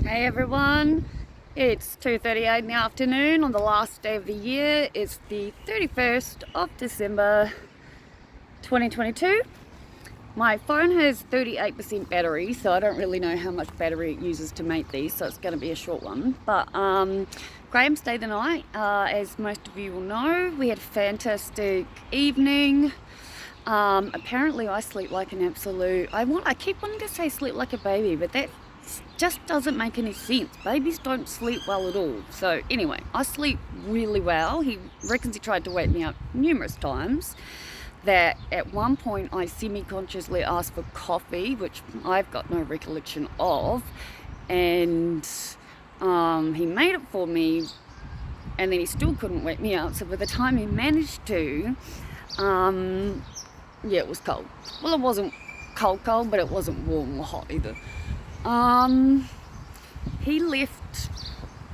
Hey everyone, it's 2:38 in the afternoon on the last day of the year. It's the 31st of December 2022. My phone has 38% battery, so I don't really know how much battery it uses to make these, so it's going to be a short one. But Graham stayed the night, as most of you will know. We had a fantastic evening. Apparently I sleep like an absolute, I keep wanting to say sleep like a baby, but that just doesn't make any sense. Babies don't sleep well at all. So anyway, I sleep really well. He reckons he tried to wake me up numerous times. That at one point I semi-consciously asked for coffee, which I've got no recollection of, and he made it for me, and then he still couldn't wake me up. So by the time he managed to, yeah, it was cold. Well, it wasn't cold, but it wasn't warm or hot either. He left,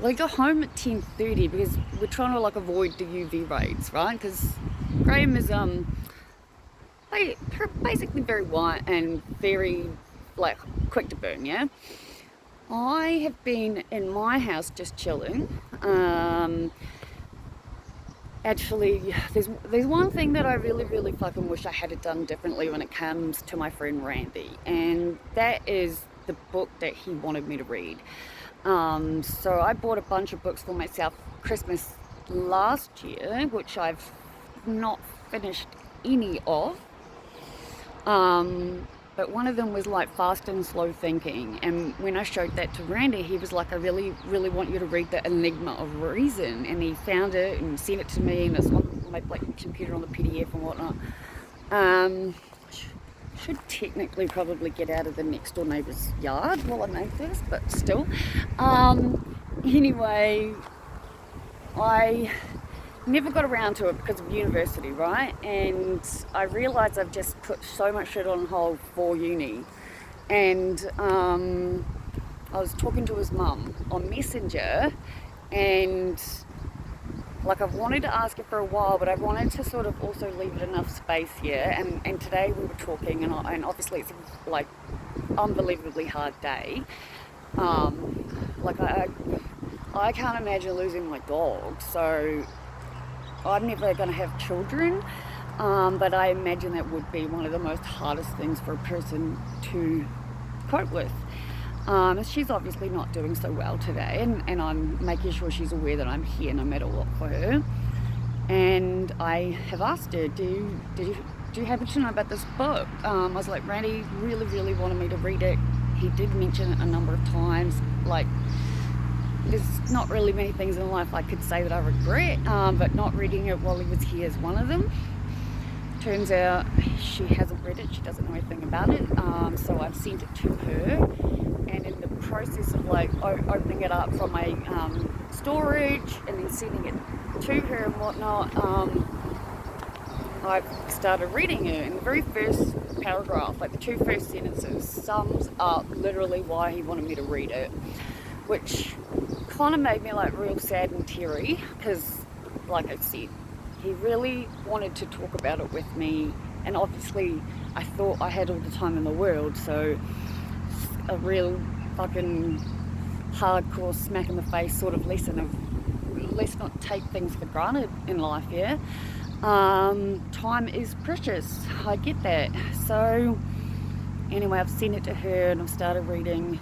we got home at 10:30 because we're trying to avoid the UV rays, right? Because Graham is basically very white and very quick to burn, yeah? I have been in my house just chilling. Actually, there's one thing that I really fucking wish I had done differently when it comes to my friend Randy, and that is the book that he wanted me to read. So I bought a bunch of books for myself Christmas last year, which I've not finished any of. But one of them was Fast and Slow Thinking, and when I showed that to Randy, he was like, I really want you to read The Enigma of Reason, and he found it and sent it to me, and it's on my computer on the PDF and whatnot. Should technically probably get out of the next door neighbour's yard while I make this, but still. Anyway, I never got around to it because of university, right? And I realised I've just put so much shit on hold for uni. And I was talking to his mum on Messenger, and I've wanted to ask her for a while, but I wanted to sort of also leave it enough space here. And today we were talking, and obviously it's unbelievably hard day. I can't imagine losing my dog, so I'm never going to have children, but I imagine that would be one of the most hardest things for a person to cope with. She's obviously not doing so well today, and I'm making sure she's aware that I'm here no matter what for her. And I have asked her, do you happen to know about this book? I was like, Randy really wanted me to read it. He did mention it a number of times. There's not really many things in life I could say that I regret, but not reading it while he was here is one of them. Turns out she hasn't read it, she doesn't know anything about it, so I've sent it to her, and in the process of opening it up from my storage and then sending it to her and whatnot, I've started reading it, and the very first paragraph, the two first sentences, sums up literally why he wanted me to read it, which kind of made me real sad and teary, because like I said, he really wanted to talk about it with me, and obviously I thought I had all the time in the world, so a real fucking hardcore smack in the face sort of lesson of let's not take things for granted in life, yeah? Time is precious, I get that. So anyway, I've sent it to her and I've started reading,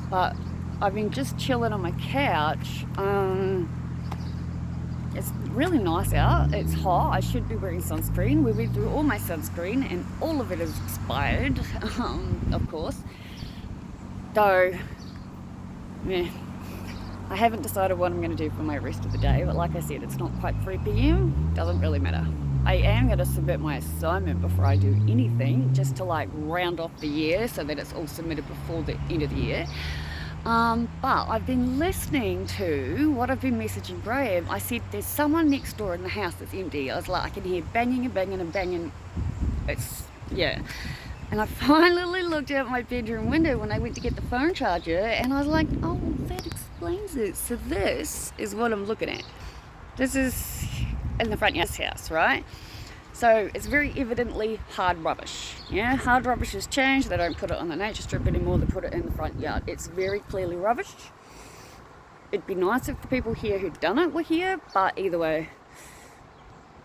but I've been just chilling on my couch. It's really nice out. It's hot. I should be wearing sunscreen. We went through all my sunscreen and all of it is expired, of course. So, yeah, I haven't decided what I'm going to do for my rest of the day, but like I said, it's not quite 3 p.m. Doesn't really matter. I am going to submit my assignment before I do anything, just to round off the year so that it's all submitted before the end of the year. But I've been listening to what I've been messaging Graham. I said, there's someone next door in the house that's empty. I was like, I can hear banging and banging and banging. Yeah. And I finally looked out my bedroom window when I went to get the phone charger, and I was like, oh, that explains it. So this is what I'm looking at. This is in the front of this house, right? So it's very evidently hard rubbish. Yeah, hard rubbish has changed. They don't put it on the nature strip anymore. They put it in the front yard. It's very clearly rubbish. It'd be nice if the people here who'd done it were here, but either way,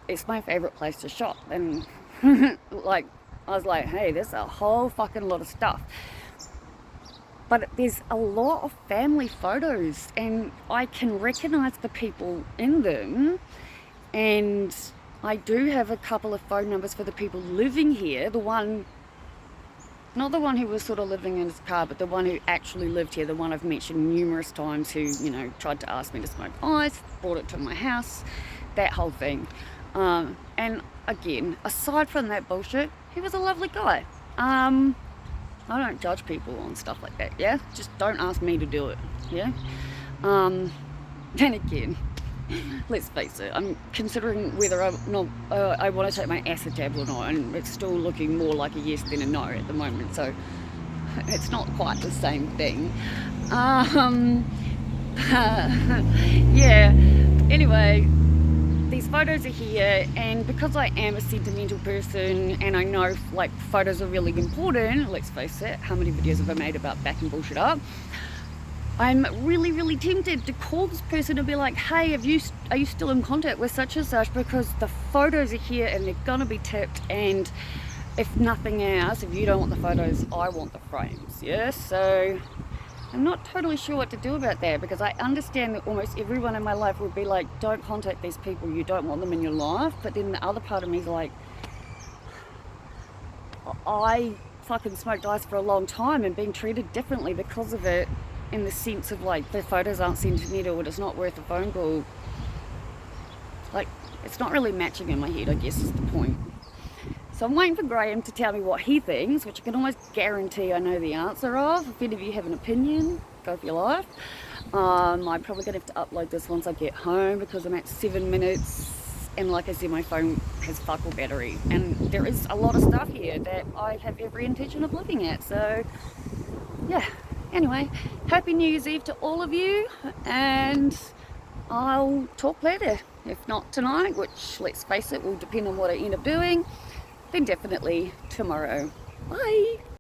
it's my favourite place to shop. And like, I was like, hey, there's a whole fucking lot of stuff. But there's a lot of family photos, and I can recognise the people in them. And I do have a couple of phone numbers for the people living here. The one, not the one who was sort of living in his car, but the one who actually lived here, the one I've mentioned numerous times, who, you know, tried to ask me to smoke ice, brought it to my house, that whole thing. And again, aside from that bullshit, he was a lovely guy. I don't judge people on stuff like that, yeah? Just don't ask me to do it, yeah? Then again, let's face it, I'm considering whether I want to take my acid tablet or not, and it's still looking more like a yes than a no at the moment, so it's not quite the same thing. Yeah, anyway, these photos are here, and because I am a sentimental person and I know like photos are really important, let's face it, how many videos have I made about backing bullshit up? I'm really tempted to call this person and be like, hey, are you still in contact with such and such, because the photos are here and they're gonna be tipped, and if nothing else, if you don't want the photos, I want the frames, yeah? So I'm not totally sure what to do about that, because I understand that almost everyone in my life would be like, don't contact these people, you don't want them in your life. But then the other part of me is like, I fucking smoked ice for a long time and being treated differently because of it, in the sense of like, the photos aren't sentimental and it's not worth a phone call. Like, it's not really matching in my head, I guess is the point. So I'm waiting for Graham to tell me what he thinks, which I can almost guarantee I know the answer of. If any of you have an opinion, go for your life. I'm probably going to have to upload this once I get home, because I'm at 7 minutes, and like I said, my phone has fuck all battery, and there is a lot of stuff here that I have every intention of looking at. So yeah, anyway, happy New Year's Eve to all of you, and I'll talk later. If not tonight, which, let's face it, will depend on what I end up doing, then definitely tomorrow. Bye!